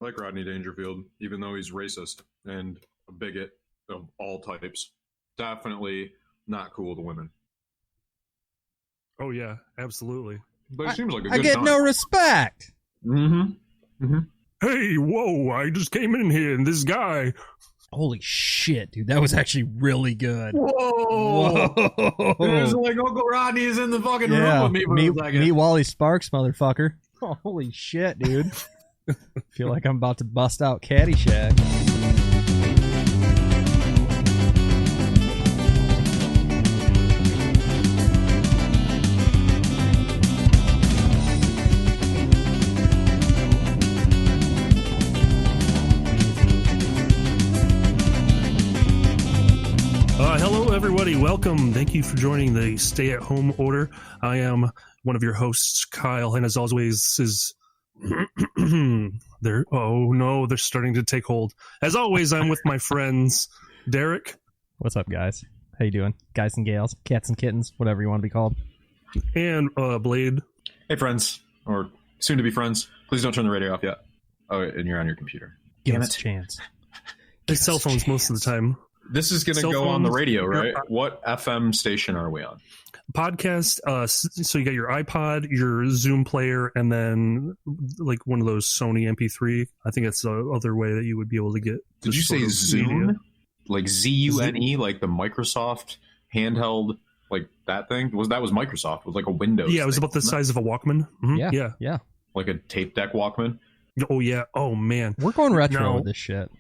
I like Rodney Dangerfield, even though he's racist and a bigot of all types. Definitely not cool to women. Oh yeah, absolutely. But it seems like a good I get time. no respect. Hey, whoa! I just came in here, and this guy. Holy shit, dude. That was actually really good. Whoa! It was like Uncle Rodney is in the fucking room with me for a second. Meet Wally Sparks, motherfucker. Holy shit, dude. Feel like I'm about to bust out Caddyshack. Hello, everybody. Welcome. Thank you for joining the stay-at-home order. I am one of your hosts, Kyle, and as always is they're starting to take hold. As always, I'm with my friends, Derek. What's up, guys? How you doing? Guys and gals, cats and kittens, whatever you want to be called. And Blade. Hey, friends, or soon to be friends. Please don't turn the radio off yet. Oh, and you're on your computer. Give us a chance. They cell phones most of the time. This is going to go on the radio, right? What FM station are we on? Podcast. So you got your iPod, your Zoom player, and then like one of those Sony MP3. I think that's the other way that you would be able to get. Did you say Zoom? Media. Like ZUNE, like the Microsoft handheld, like that thing? That was Microsoft. It was like a Windows. Yeah, it was about the size of a Walkman. Mm-hmm. Yeah. Like a tape deck Walkman. Oh yeah. Oh man. We're going retro with this shit.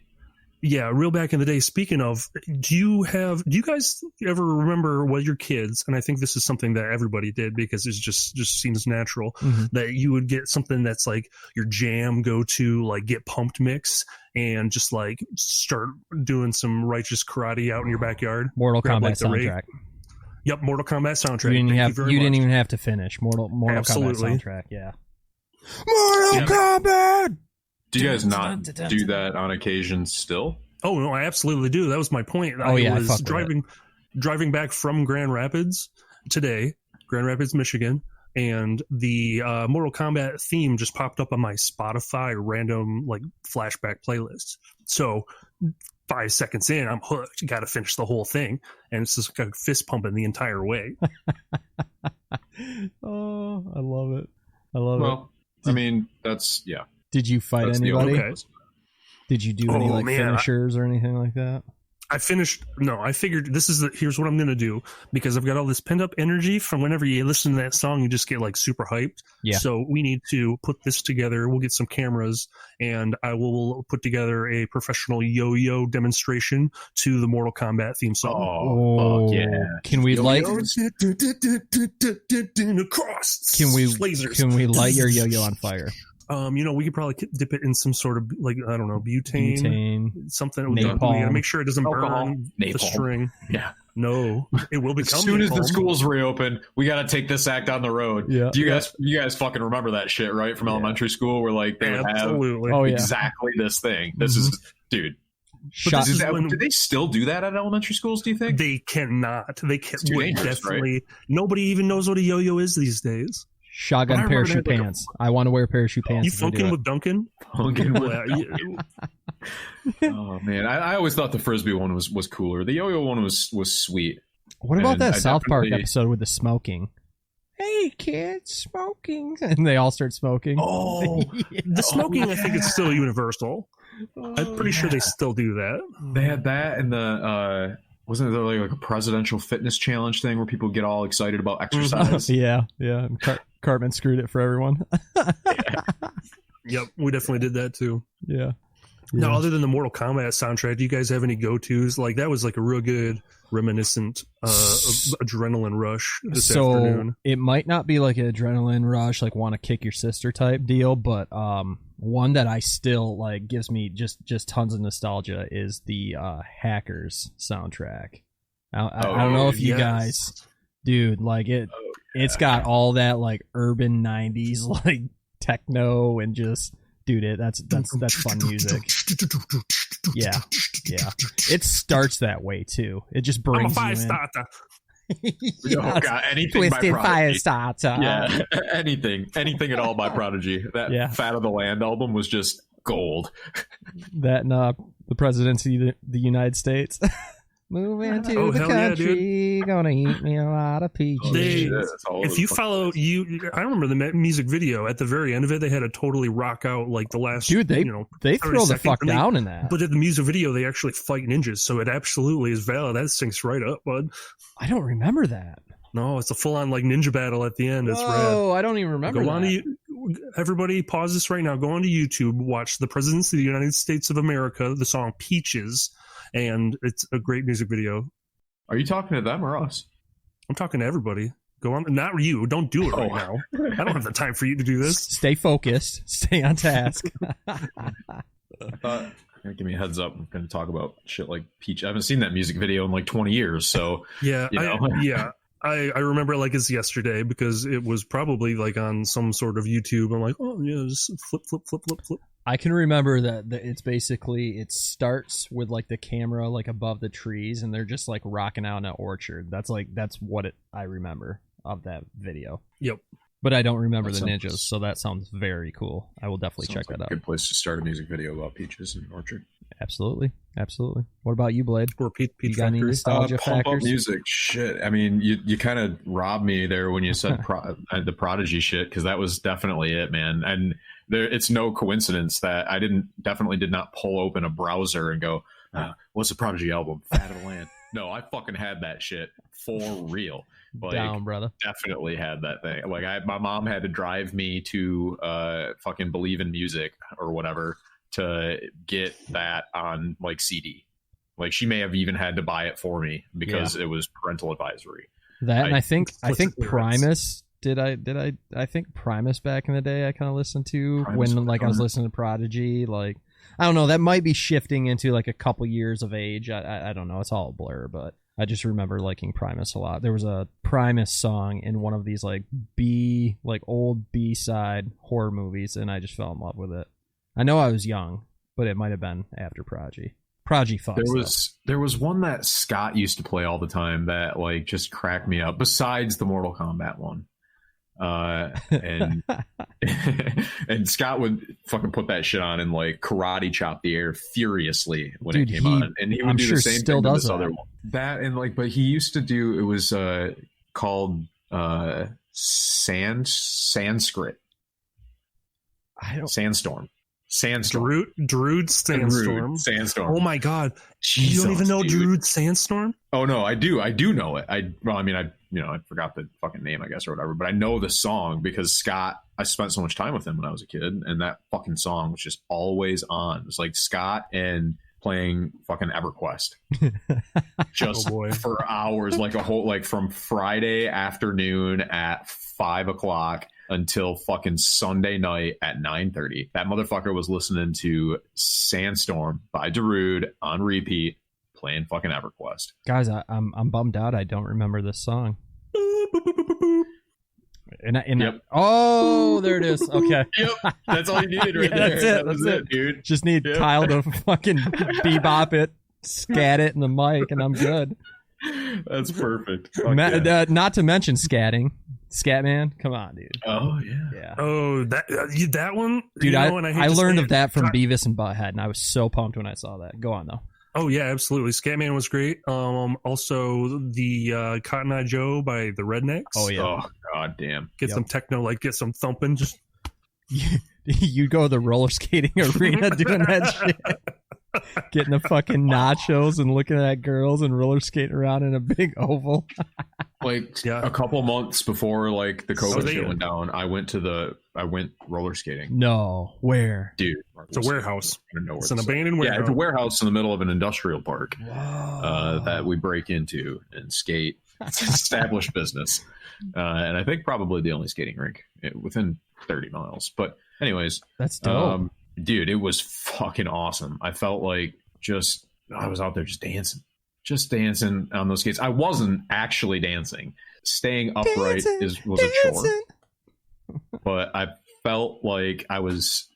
Yeah, real back in the day. Speaking of, do you guys ever remember while you're kids? And I think this is something that everybody did because it just seems natural that you would get something that's like your jam go to, like get pumped mix and just like start doing some righteous karate out in your backyard. Mortal Kombat soundtrack. Yep, Mortal Kombat soundtrack. You didn't even have to finish Mortal Absolutely. Kombat soundtrack. Yeah. Mortal Kombat. Do you guys not do that on occasion still? Oh no, I absolutely do. That was my point. Oh yeah, I was driving back from Grand Rapids today, Grand Rapids, Michigan, and the Mortal Kombat theme just popped up on my Spotify random like flashback playlist. So 5 seconds in, I'm hooked. Got to finish the whole thing, and it's just like fist pumping the entire way. Oh, I love it. I love it. I mean, that's yeah. Did you fight anybody? Okay. Did you do any finishers or anything like that? I figured here's what I'm going to do because I've got all this pent up energy from whenever you listen to that song, you just get like super hyped. Yeah. So we need to put this together. We'll get some cameras and I will put together a professional yo-yo demonstration to the Mortal Kombat theme song. Oh yeah. Can we light your yo-yo on fire? We could probably dip it in some sort of like, I don't know, butane. Something. Napalm. We gotta make sure it doesn't burn the Napalm. string. Yeah. No, it will become as soon as the napalm. schools reopen, we got to take this act on the road. Yeah. You guys fucking remember that shit, right? From elementary school where like they would have exactly this thing. This is, dude. Do they still do that at elementary schools, do you think? They cannot. They can't. Definitely. Right? Nobody even knows what a yo-yo is these days. Shotgun parachute pants. I want to wear parachute pants. You funkin' with Duncan? Oh man, I always thought the frisbee one was cooler. The yo-yo one was sweet. What about that South Park episode with the smoking? Hey kids, smoking, and they all start smoking. Oh, the smoking. I think it's still universal. I'm pretty sure they still do that. They had that in the. Wasn't there like a presidential fitness challenge thing where people get all excited about exercise? Yeah. And Cartman screwed it for everyone. Yep, we definitely did that too. Yeah. Now, other than the Mortal Kombat soundtrack, do you guys have any go-tos? Like that was like a real good reminiscent adrenaline rush this afternoon. It might not be like an adrenaline rush, like want to kick your sister type deal, but one that I still like gives me just tons of nostalgia is the Hackers soundtrack. I don't know if you guys, dude, like it's got all that like urban 90s like techno and just dude, that's fun music. Yeah. It starts that way too. It just brings you in. Starter. Oh god, anything Twisted by Fire Prodigy. Starter. Yeah, anything at all by Prodigy. That Fat of the Land album was just gold. That and the presidency of the United States. Moving to the country, gonna eat me a lot of peaches. If you follow I remember the music video at the very end of it. They had to totally rock out like the last. Dude, they throw the fuck down in that. But at the music video, they actually fight ninjas, so it absolutely is valid. That syncs right up, bud. I don't remember that. No, it's a full on like ninja battle at the end. It's rad. Oh, I don't even remember. Go on to everybody, pause this right now. Go on to YouTube, watch the Presidents of the United States of America, the song "Peaches." And it's a great music video. Are you talking to them or us? I'm talking to everybody. Go on. Not you. Don't do it right now. I don't have the time for you to do this. Stay focused. Stay on task. I thought, give me a heads up. I'm going to talk about shit like Peach. I haven't seen that music video in like 20 years. So, yeah. I remember it like it's yesterday because it was probably like on some sort of YouTube. I'm like, oh, yeah, just flip. I can remember that it's basically, it starts with like the camera like above the trees and they're just like rocking out in an orchard. That's what I remember of that video. Yep. But I don't remember the ninjas, so that sounds very cool. I will definitely check that out. Good place to start a music video about peaches and orchard. Absolutely. What about you, Blade? Or Peach you got any nostalgia pump factors? Up music, shit. I mean, you kind of robbed me there when you said the Prodigy shit, because that was definitely it, man. And it's no coincidence that I definitely did not pull open a browser and go, what's the Prodigy album? Fat of the Land. No, I fucking had that shit for real. Like, down, brother. Definitely had that thing. Like my mom had to drive me to fucking Believe in Music or whatever to get that on like CD. Like she may have even had to buy it for me because it was parental advisory. That and I think Primus. I think Primus back in the day I kind of listened to Primus when like I was listening to Prodigy. Like I don't know, that might be shifting into like a couple years of age. I don't know, it's all a blur, but I just remember liking Primus a lot. There was a Primus song in one of these like old B-side horror movies, and I just fell in love with it. I know I was young, but it might have been after Prodigy. Prodigy fucks. There was one that Scott used to play all the time that like just cracked me up, besides the Mortal Kombat one. And and Scott would fucking put that shit on and like karate chop the air furiously when it came on, and he would do the same thing with this other one. That and like, but he used to do, it was called Sanskrit. Sandstorm. Druid Sandstorm. Oh my god, Jesus, you don't even know Druid Sandstorm? Oh no, I do know it. I forgot the fucking name, I guess, or whatever, but I know the song because Scott, I spent so much time with him when I was a kid, and that fucking song was just always on. It was like Scott and playing fucking EverQuest just for hours, like a whole, like from Friday afternoon at 5:00 until fucking Sunday night at 9:30. That motherfucker was listening to Sandstorm by Darude on repeat, playing fucking EverQuest. Guys, I'm bummed out. I don't remember this song. Oh, there it is. Okay. Yep. That's all you needed right there. That's it, dude. Just need Kyle to fucking bebop it, scat it in the mic, and I'm good. That's perfect. Not to mention scatting. Scatman, come on, dude. Oh yeah. Oh, that one, dude. I learned of that from Beavis and Butthead, and I was so pumped when I saw that. Go on though. Oh yeah, absolutely. Scatman was great. Also the Cotton Eye Joe by the Rednecks. Oh yeah. Oh god damn. Get some techno, like get some thumping. Just you go to the roller skating arena doing that shit. Getting the fucking nachos and looking at girls and roller skating around in a big oval. Like a couple months before like the COVID shit went down, I went roller skating. No, where? Dude, it's a warehouse. I don't know where it's an abandoned warehouse. Yeah, it's a warehouse in the middle of an industrial park that we break into and skate. It's an established business. And I think probably the only skating rink within 30 miles. But anyways, that's dope. Dude, it was fucking awesome. I felt like I was out there just dancing on those skates. I wasn't actually dancing. Staying upright was a chore. But I felt like I was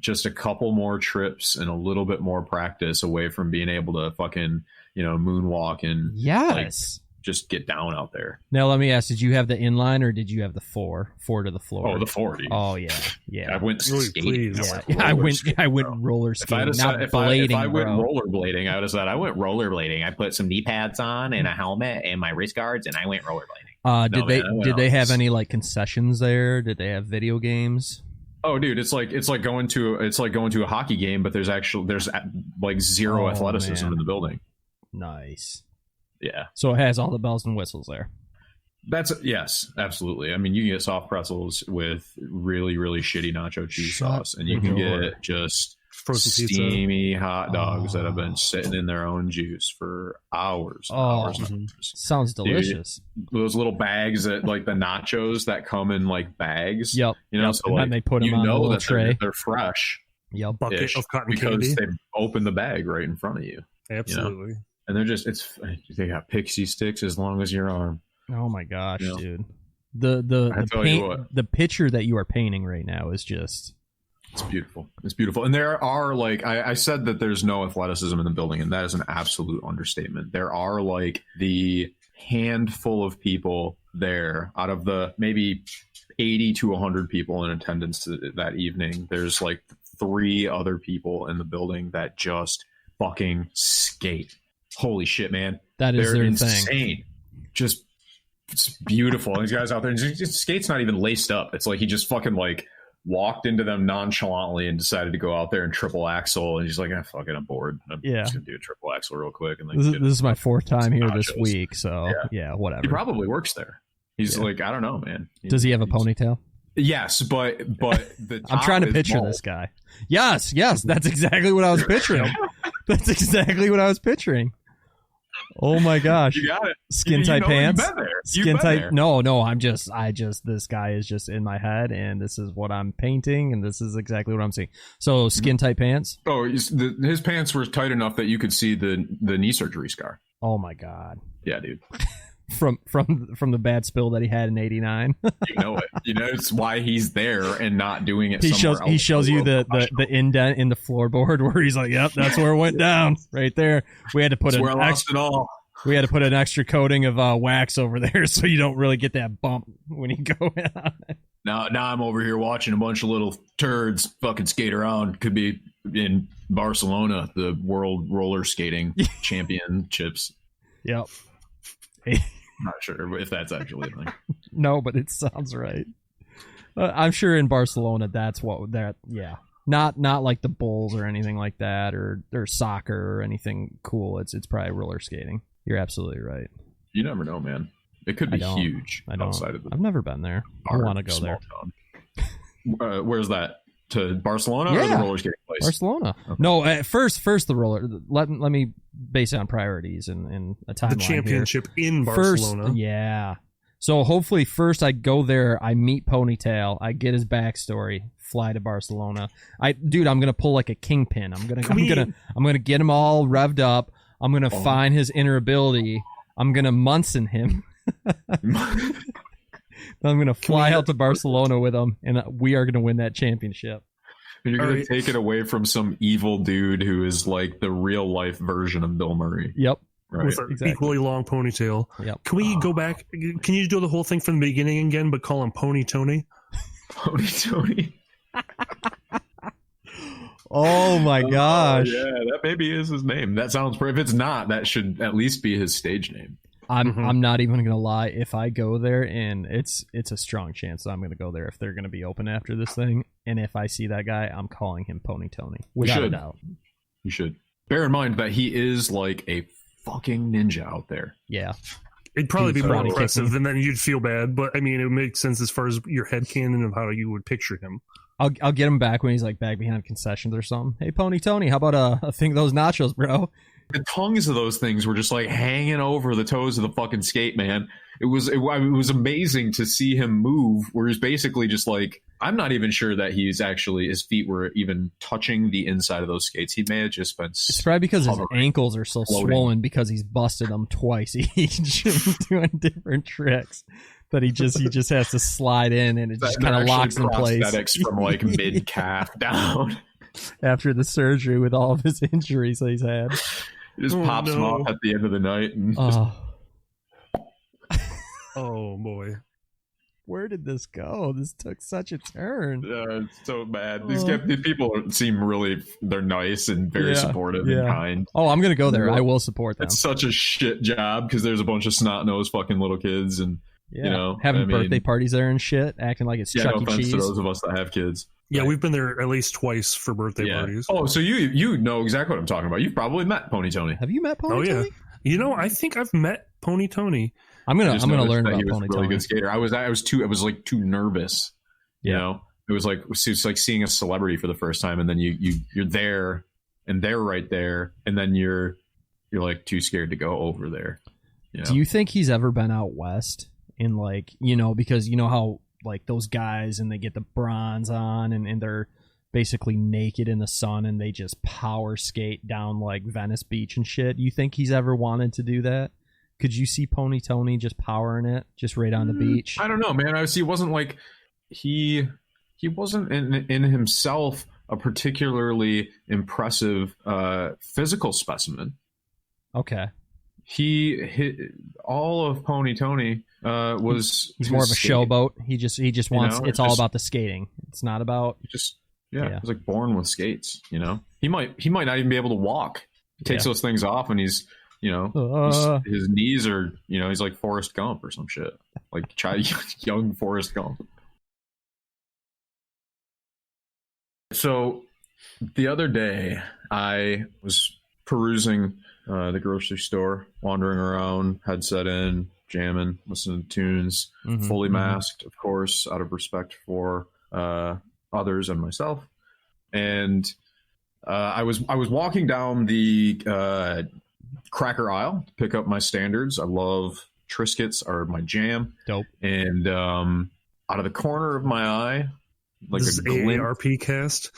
just a couple more trips and a little bit more practice away from being able to fucking, moonwalk and like, just get down out there. Now let me ask: did you have the inline or did you have the four to the floor? Oh, the 40. Oh yeah. I went skating. I went roller skating. If I went rollerblading, I would have said I went rollerblading. I put some knee pads on and a helmet and my wrist guards, and I went rollerblading. Did they have any like concessions there? Did they have video games? Oh, dude, it's like going to a hockey game, but there's like zero athleticism in the building. Nice. Yeah. So it has all the bells and whistles there. Yes, absolutely. I mean, you can get soft pretzels with really, really shitty nacho cheese sauce, and you can get just frozen steamy hot dogs that have been sitting in their own juice for hours. Hours. Sounds delicious. Dude, those little bags that like the nachos that come in like bags. Yep. So like, they put them on a little tray. They're fresh. Yep. Bucket of cotton because candy. they open the bag right in front of you. Absolutely. And they're just they got pixie sticks as long as your arm. Oh my gosh, dude. The picture that you are painting right now is just it's beautiful. It's beautiful. And there are like I said that there's no athleticism in the building, and that is an absolute understatement. There are like the handful of people there out of the maybe 80 to 100 people in attendance that evening. There's like 3 other people in the building that just fucking skate. Holy shit, man. That is their insane. thing. Just it's beautiful. And these guys out there, and his skate's not even laced up. It's like he just fucking like walked into them nonchalantly and decided to go out there and triple axle. And he's like, fuck it, I'm bored. I'm just gonna do a triple axle real quick. And this is my 4th time here this week, so yeah, whatever. He probably works there. He's like, I don't know, man. Does he have a ponytail? Yes, but the I'm trying to picture this guy. Yes, that's exactly what I was picturing. That's exactly what I was picturing. Oh my gosh. You got it. Skin tight pants. You've been there. Skin tight. No, this guy is just in my head, and this is what I'm painting, and this is exactly what I'm seeing. So skin tight pants. Oh, his pants were tight enough that you could see the knee surgery scar. Oh my god. Yeah, dude. From the bad spill that he had in '89. You know it. You know it's why he's there and not doing it. He shows you the indent in the floorboard where he's like, "Yep, that's where it went down, right there." We had to put We had to put an extra coating of wax over there so you don't really get that bump when you go in on it. Now I'm over here watching a bunch of little turds fucking skate around. Could be in Barcelona, the World Roller Skating Championships. Yep. I'm not sure if that's actually a thing. No, but it sounds right. I'm sure in Barcelona, that's what that. Yeah, not like the Bulls or anything like that, or soccer or anything cool. It's probably roller skating. You're absolutely right. You never know, man. It could be huge outside of the. I've never been there. I want to go there. Where's that? To Barcelona or the roller skating place? Barcelona. Okay. No, first the roller. Let me base it on priorities and a timeline. The championship here. In Barcelona. First, yeah. So hopefully first I go there, I meet Ponytail, I get his backstory, fly to Barcelona. I'm gonna pull like a kingpin. I'm gonna get him all revved up. I'm gonna find his inner ability. I'm gonna Munson him. I'm going to fly out to Barcelona with him, and we are going to win that championship. And you're going to take it away from some evil dude who is like the real life version of Bill Murray. Yep. Right. With an equally long ponytail. Yep. Can we go back? Can you do the whole thing from the beginning again, but call him Pony Tony? Pony Tony. Oh my gosh. Yeah, that maybe is his name. That sounds. If it's not, that should at least be his stage name. I'm not even gonna lie. If I go there, and it's a strong chance that I'm gonna go there if they're gonna be open after this thing, and if I see that guy, I'm calling him Pony Tony without a doubt. You should bear in mind that he is like a fucking ninja out there. Yeah, it'd probably be more impressive, and then you'd feel bad. But I mean, it would make sense as far as your headcanon of how you would picture him. I'll get him back when he's like back behind concessions or something. Hey, Pony Tony, how about a thing of those nachos, bro? The tongues of those things were just like hanging over the toes of the fucking skate, man. It was amazing to see him move, where he's basically just like, I'm not even sure that his feet were even touching the inside of those skates. He may have just been. It's probably because his ankles are so swollen because he's busted them twice each, doing different tricks. But he just has to slide in, and it just kind of locks in place. Prosthetics from like mid calf down after the surgery with all of his injuries that he's had. It just pops him off at the end of the night. And Oh boy. Where did this go? This took such a turn. It's so bad. These people seem really, they're nice and very supportive and kind. Oh, I'm going to go there. I will support them. It's such a shit job because there's a bunch of snot-nosed fucking little kids and, you know. Having birthday parties there and shit, acting like it's Chuck E. Cheese. To those of us that have kids. Yeah, we've been there at least twice for birthday parties. Oh, so you know exactly what I'm talking about. You've probably met Pony Tony. Have you met Pony Tony? Oh, yeah. You know, I think I've met Pony Tony. I'm gonna learn about Pony Tony. Really good skater. I was too nervous. You know, it was like seeing a celebrity for the first time, and then you're there, and they're right there, and then you're like too scared to go over there. You know? Do you think he's ever been out west in like, you know, because you know how like those guys and they get the bronze on and they're basically naked in the sun and they just power skate down like Venice Beach and shit. You think he's ever wanted to do that? Could you see Pony Tony just powering it just right on the beach? I don't know, man. He wasn't like he wasn't in himself a particularly impressive physical specimen. Okay. He hit all of Pony Tony was he's more of a showboat. He just wants it's all about the skating. It's not about he was like born with skates, you know. He might not even be able to walk. He takes those things off and he's you know, his knees are, you know, he's like Forrest Gump or some shit. Like young Forrest Gump. So the other day, I was perusing the grocery store, wandering around, headset in, jamming, listening to tunes, fully masked, of course, out of respect for others and myself. And I was walking down the cracker aisle to pick up my standards. I love Triscuits are my jam. Dope. And out of the corner of my eye, like this a glint. AARP cast.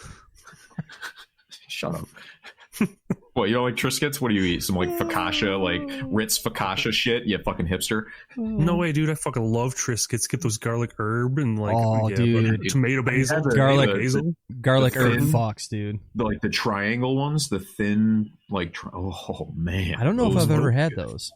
Shut up. What, you don't like Triscuits? What do you eat? Some like focaccia, like Ritz focaccia shit? You fucking hipster. No way, dude. I fucking love Triscuits. Get those garlic herb and like dude. Tomato basil. Garlic herb fox, dude. The triangle ones, the thin, like, oh man. I don't know if I've ever had those.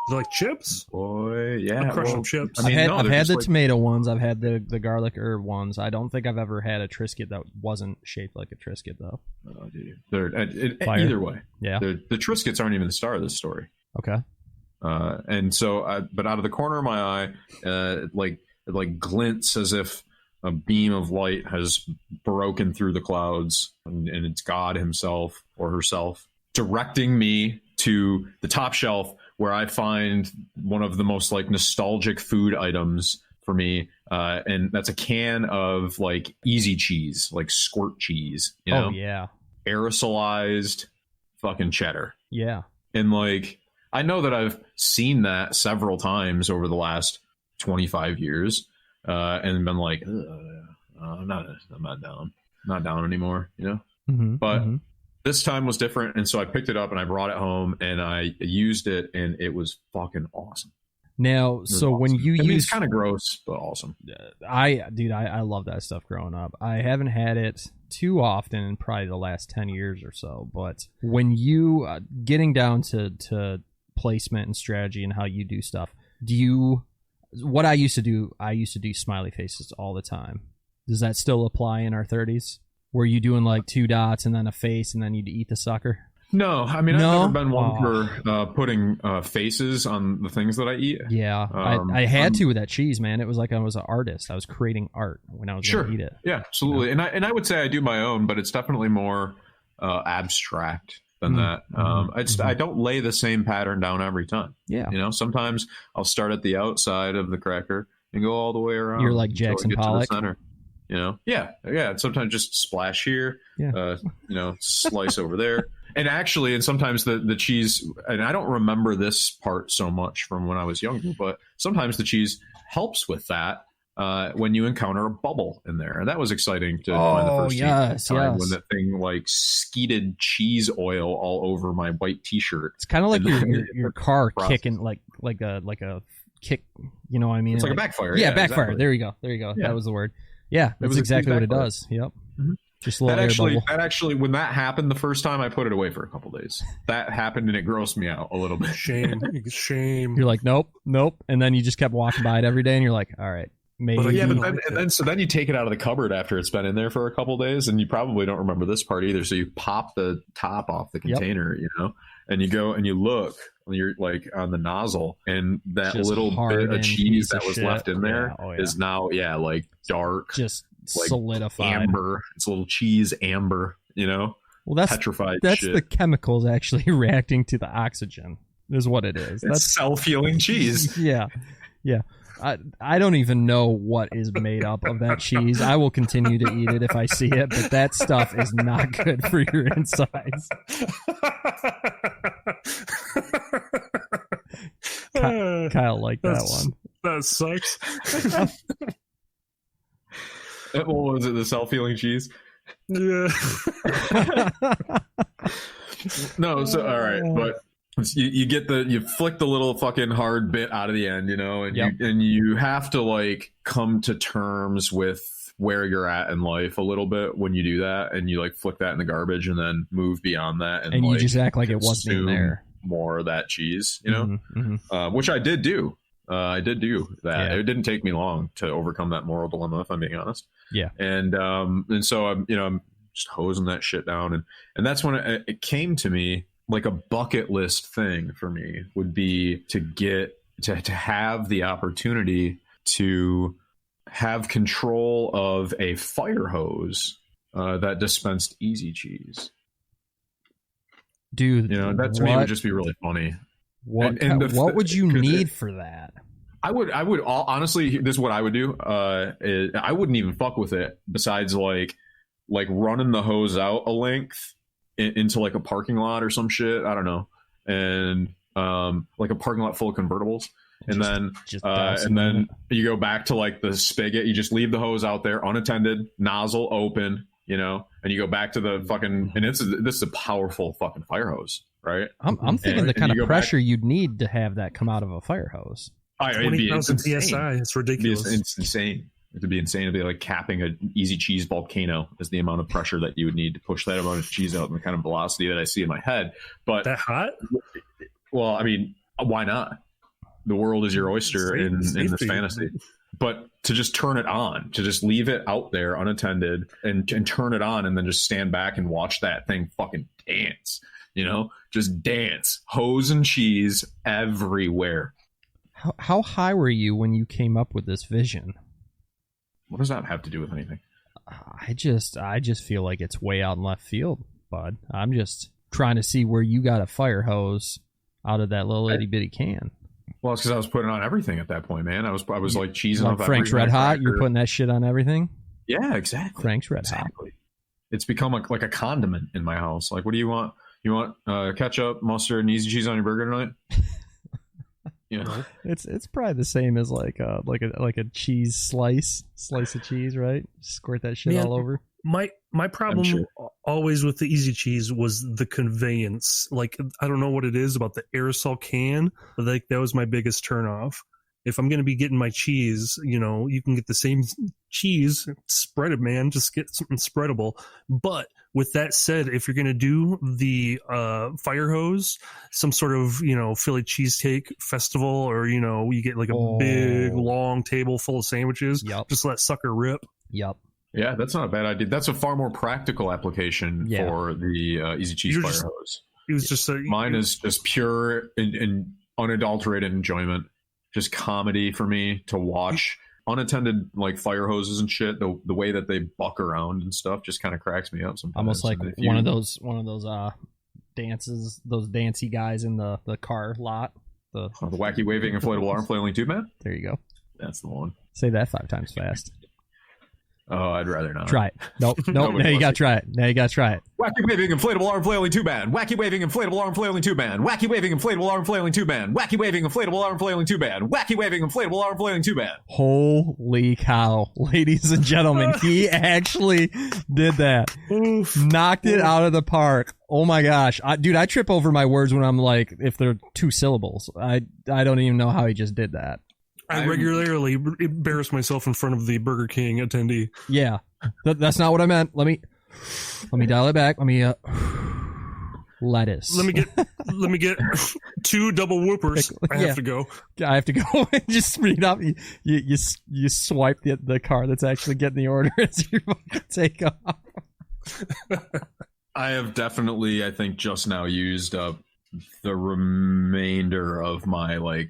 They're like chips? Boy, yeah. I'll crush them chips. I've had the tomato ones. I've had the garlic herb ones. I don't think I've ever had a Triscuit that wasn't shaped like a Triscuit, though. Oh, dude. Either way. Yeah. The Triscuits aren't even the star of this story. Okay. And so, but out of the corner of my eye, it glints as if a beam of light has broken through the clouds, and it's God himself or herself directing me to the top shelf, where I find one of the most like nostalgic food items for me. And that's a can of like easy cheese, like squirt cheese, you know? Oh, yeah. Aerosolized fucking cheddar. Yeah. And like, I know that I've seen that several times over the last 25 years and been like, I'm not down. I'm not down anymore, you know? But this time was different, and so I picked it up and I brought it home and I used it, and it was fucking awesome. Now, so awesome. When you use, it's kind of gross, but awesome. I love that stuff growing up. I haven't had it too often in probably the last 10 years or so, but when you getting down to placement and strategy and how you do stuff, what I used to do smiley faces all the time. Does that still apply in our 30s? Were you doing like 2 dots and then a face and then you'd eat the sucker? No, I mean, I've never been one for putting faces on the things that I eat. Yeah, I had to with that cheese, man. It was like I was an artist. I was creating art when I was going to eat it. Yeah, absolutely. You know? And I would say I do my own, but it's definitely more abstract than that. I don't lay the same pattern down every time. Yeah. You know, sometimes I'll start at the outside of the cracker and go all the way around. You're like Jackson Pollock. To the center. You know, yeah. Sometimes just splash here, slice over there, and actually, and sometimes the cheese. And I don't remember this part so much from when I was younger, but sometimes the cheese helps with that when you encounter a bubble in there, and that was exciting to find the first time when that thing like skeeted cheese oil all over my white T-shirt. It's kind of like your car kicking like a kick. You know what I mean? It's like a backfire. Yeah, backfire. Exactly. There you go. Yeah. That was the word. Yeah, that's exactly what it does. Yep. Just a little air bubble. That actually, when that happened the first time, I put it away for a couple days. That happened and it grossed me out a little bit. Shame. You're like, nope. And then you just kept walking by it every day, and you're like, all right, maybe. But then you take it out of the cupboard after it's been in there for a couple days, and you probably don't remember this part either. So you pop the top off the container, and you go and you look. You're like on the nozzle, and that just little bit of cheese that was left in there is now, like dark, just like solidified amber. It's a little cheese amber, Well, that's petrified. That's shit. the chemicals actually reacting to the oxygen, is what it is. That's self-healing cheese. Yeah. I don't even know what is made up of that cheese. I will continue to eat it if I see it, but that stuff is not good for your insides. Kyle liked that one. That sucks. What was it? The self-healing cheese? Yeah. No, so all right, but you flick the little fucking hard bit out of the end, and you have to like come to terms with where you're at in life a little bit when you do that, and you like flick that in the garbage and then move beyond that, and you just act like it wasn't in there. More of that cheese, Mm-hmm. which I did do. I did do that. Yeah. It didn't take me long to overcome that moral dilemma, if I'm being honest. Yeah. And so I'm just hosing that shit down, and that's when it came to me. Like a bucket list thing for me would be to get to have the opportunity to have control of a fire hose that dispensed easy cheese. Dude, that to me would just be really funny. What would you need for that? I would honestly, this is what I would do. I wouldn't even fuck with it besides like running the hose out a length into like a parking lot or some shit. I don't know. And like a parking lot full of convertibles. And then you go back to like the spigot. You just leave the hose out there unattended, nozzle open, and you go back to the fucking, and this is a powerful fucking fire hose, right? I'm thinking the kind of pressure you'd need to have that come out of a fire hose. 20,000 PSI. It's ridiculous. It's insane. It'd be insane to be like capping an easy cheese volcano is the amount of pressure that you would need to push that amount of cheese out and the kind of velocity that I see in my head. But that hot? Well, I mean, why not? The world is your oyster in this fantasy. But to just turn it on, to just leave it out there unattended and turn it on and then just stand back and watch that thing fucking dance, just dance. Hose and cheese everywhere. How high were you when you came up with this vision? What does that have to do with anything? I just feel like it's way out in left field, bud. I'm just trying to see where you got a fire hose out of that little itty bitty can. Well, it's because I was putting on everything at that point, man. I was like cheesing like off Frank's Red Hot. You're putting that shit on everything. Yeah, exactly. Frank's Red Hot. It's become like a condiment in my house. Like, what do you want? You want ketchup, mustard, and easy cheese on your burger tonight? It's probably the same as like a cheese slice of cheese, right? Squirt that shit all over. My problem always with the easy cheese was the conveyance. Like, I don't know what it is about the aerosol can, but like that was my biggest turnoff. If I'm going to be getting my cheese, you can get the same cheese, spread it, man. Just get something spreadable. But with that said, if you're going to do the fire hose, some sort of, Philly cheesesteak festival, or, you get like a big, long table full of sandwiches, just let sucker rip. Yep. Yeah, that's not a bad idea. That's a far more practical application for the Easy Cheese fire hose. It was just mine is just pure and unadulterated enjoyment. Just comedy for me to watch unattended like fire hoses and shit. The way that they buck around and stuff just kind of cracks me up sometimes. Almost like one of those dances, those dancey guys in the car lot. The wacky waving inflatable arm flailing tube man. There you go. That's the one. Say that 5 times fast. Oh, I'd rather not. Try it. Nope. Now you gotta try it. Wacky waving inflatable arm flailing tube man. Wacky waving inflatable arm flailing tube man. Wacky waving inflatable arm flailing tube man. Wacky waving inflatable arm flailing tube man. Wacky waving inflatable arm flailing tube man. Holy cow, ladies and gentlemen, he actually did that. Knocked it out of the park. Oh my gosh, dude, I trip over my words when I'm like, if they're 2 syllables. I don't even know how he just did that. I regularly embarrass myself in front of the Burger King attendee. Yeah, that's not what I meant. Let me Let me dial it back. Let me lettuce. Let me get 2 double whoopers. I have to go. I have to go and just read up. You swipe the car that's actually getting the order as you take off. I have definitely, I think, just now used up the remainder of my like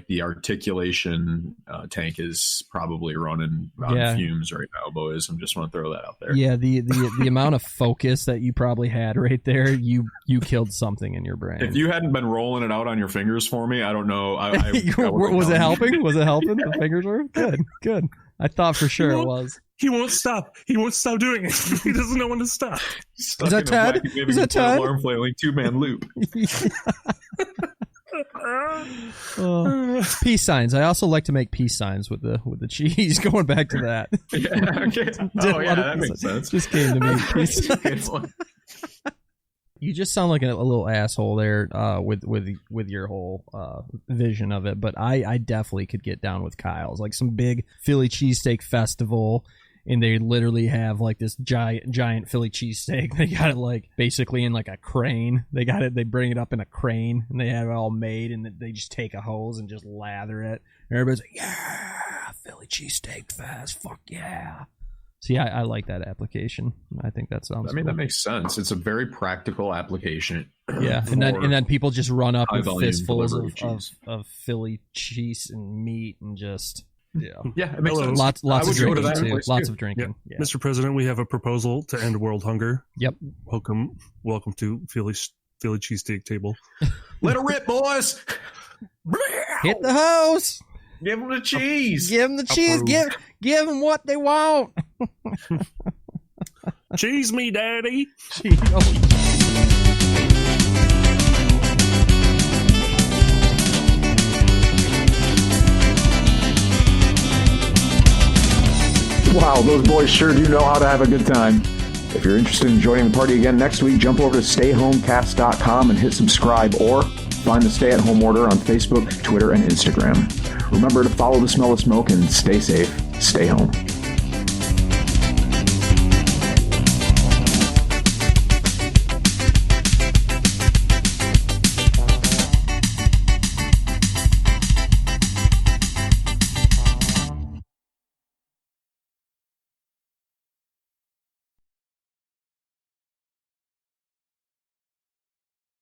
the articulation tank is probably running on fumes right now, boys. I'm just want to throw that out there. Yeah, the amount of focus that you probably had right there, you killed something in your brain. If you hadn't been rolling it out on your fingers for me, I don't know. Was it helping? Was it helping? The fingers were good. I thought for sure it was. He won't stop. He won't stop doing it. He doesn't know when to stop. Is that Ted? Is that Ted? Alarm flailing 2-man loop. Peace signs. I also like to make peace signs with the cheese. Going back to that. Yeah, okay. Oh yeah, that makes sense. Just came to me. Peace signs. You just sound like a little asshole there with your whole vision of it, but I definitely could get down with Kyle's. Like some big Philly cheesesteak festival, and they literally have like this giant Philly cheesesteak. They got it like basically in like a crane. They bring it up in a crane, and they have it all made, and they just take a hose and just lather it. And everybody's like, yeah, Philly cheesesteak fest, fuck yeah. See, I like that application. I think that sounds. That makes sense. It's a very practical application. Yeah, and then people just run up with fistfuls of Philly cheese and meat and just yeah. It makes sense. Lots of drinking too. Lots of drinking. Yeah. Mr. President, we have a proposal to end world hunger. Yep. Welcome to Philly cheesesteak table. Let it rip, boys. Hit the hose. Give them the cheese. Give them the cheese. Give them what they want. Cheese me, daddy. Wow, those boys sure do know how to have a good time. If you're interested in joining the party again next week, jump over to stayhomecast.com and hit subscribe, or find the Stay at Home Order on Facebook, Twitter, and Instagram. Remember to follow the smell of smoke and stay safe. Stay home.